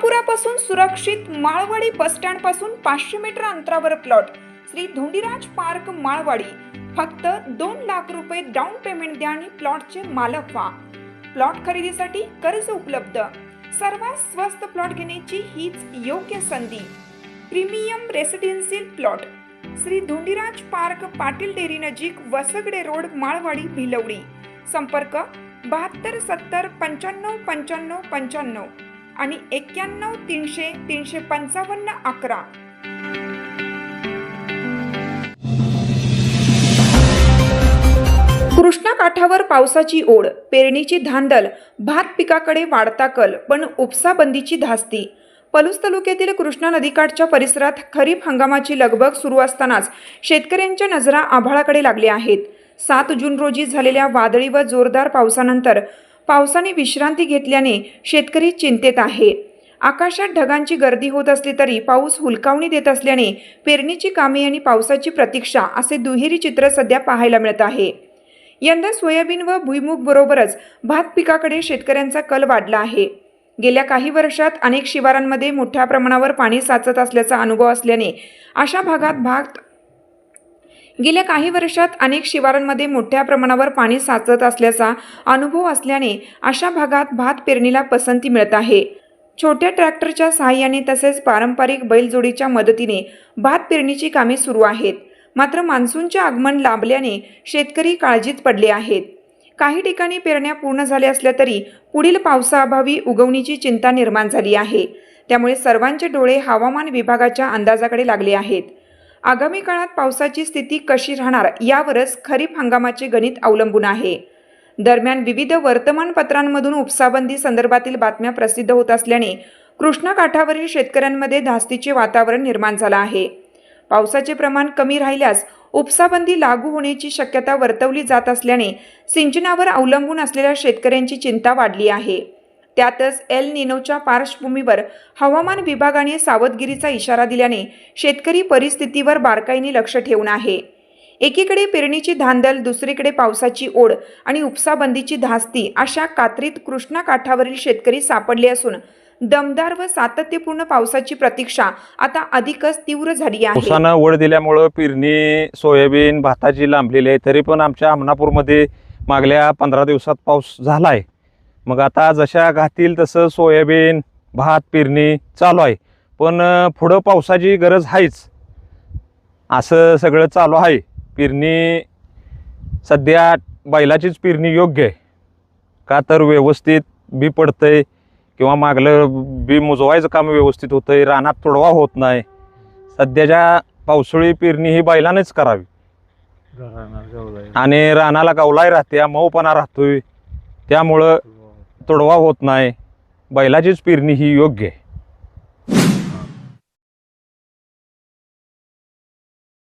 सोलापुरापासून सुरक्षित Malwadi bus stand पासून 500 metre अंतरावर प्लॉट श्री धोंडीराज पार्क माळवाडी। फक्त 2 लाख रुपये डाऊन पेमेंट द्या आणि प्लॉटचे मालक व्हा। प्लॉट खरेदीसाठी कर्ज उपलब्ध। सर्वात स्वस्त प्लॉट घेण्याची हीच योग्य संधी। Premium residential plot Shri Dhondiraj park, Patil dairy नजीक, वसगडे रोड, माळवाडी, भिलवडी। संपर्क 72 70 95 95 95 आणि 91 300 355 11। कृष्णा काठावर पावसाची ओढ, पेरणीची धांदल, भात पिकाकडे वाढता कल, पण उपसा बंदीची धास्ती। पलूस तालुक्यातील कृष्णा नदीकाठच्या परिसरात खरीप हंगामाची लगबग सुरू असतानाच शेतकऱ्यांच्या नजरा आभाळाकडे लागल्या आहेत। 7 जून रोजी झालेल्या वादळी व जोरदार पावसानंतर पावसाने विश्रांती घेतल्याने शेतकरी चिंतेत आहे। आकाशात ढगांची गर्दी होत असली तरी पाऊस हुलकावणी देत असल्याने पेरणीची कामे आणि पावसाची प्रतीक्षा असे दुहेरी चित्र सध्या पाहायला मिळत आहे। यंदा सोयाबीन व भुईमूग बरोबरच भात पिकाकडे शेतकऱ्यांचा कल वाढला आहे। गेल्या काही वर्षात अनेक शिवारांमध्ये मोठ्या प्रमाणावर पाणी साचत असल्याचा अनुभव असल्याने अशा भागात भात पेरणीला पसंती मिळत आहे। छोट्या ट्रॅक्टरच्या सहाय्याने तसेच पारंपरिक बैलजोडीच्या मदतीने भात पेरणीची कामे सुरू आहेत। मात्र मान्सूनचे आगमन लांबल्याने शेतकरी काळजीत पडले आहेत। काही ठिकाणी पेरण्या पूर्ण झाल्या असल्या तरी पुढील पावसाअभावी उगवणीची चिंता निर्माण झाली आहे। त्यामुळे सर्वांचे डोळे हवामान विभागाच्या अंदाजाकडे लागले आहेत। आगामी काळात पावसाची स्थिती कशी राहणार यावरच खरीप हंगामाचे गणित अवलंबून आहे। दरम्यान विविध वर्तमानपत्रांमधून उपसाबंदी संदर्भातील बातम्या प्रसिद्ध होत असल्याने कृष्णा काठावरील शेतकऱ्यांमध्ये धास्तीचे वातावरण निर्माण झाले आहे। पावसाचे प्रमाण कमी राहिल्यास उपसाबंदी लागू होण्याची शक्यता वर्तवली जात असल्याने सिंचनावर अवलंबून असलेल्या शेतकऱ्यांची चिंता वाढली आहे। त्यातच एल निनोच्या पार्श्वभूमीवर हवामान विभागाने सावधगिरीचा इशारा दिल्याने शेतकरी परिस्थितीवर बारकाईने लक्ष ठेवून आहे। एकीकडे पेरणीची धांदल, दुसरीकडे पावसाची ओढ आणि उपसाबंदीची धास्ती अशा कात्रीत कृष्णा काठावरील शेतकरी सापडले असून दमदार व सातत्यपूर्ण पावसाची प्रतीक्षा आता अधिकच तीव्र झाली आहे। पावसानं ओढ दिल्यामुळे पेरणी सोयाबीन भाताची लांबलेली आहे। तरी पण आमच्या आमनापूरमध्ये मागल्या 15 दिवसात पाऊस झाला आहे। मग आता जशा घातील तसं सोयाबीन भात पेरणी चालू आहे, पण पुढं पावसाची गरज आहेच असं सगळं चालू आहे। पेरणी सध्या बैलाचीच पेरणी योग्य आहे, का तर व्यवस्थित बी पडतंय किंवा मागलं बी मुजवायचं काम व्यवस्थित होतंय, रानात तोडवा होत नाही। सध्याच्या पावसाळी पेरणी ही बैलानेच करावी आणि रानाला गवलाई राहते, मऊपणा राहतोय, त्यामुळं तोडवा होत नाही। बैलाचीच पेरणी ही योग्य आहे।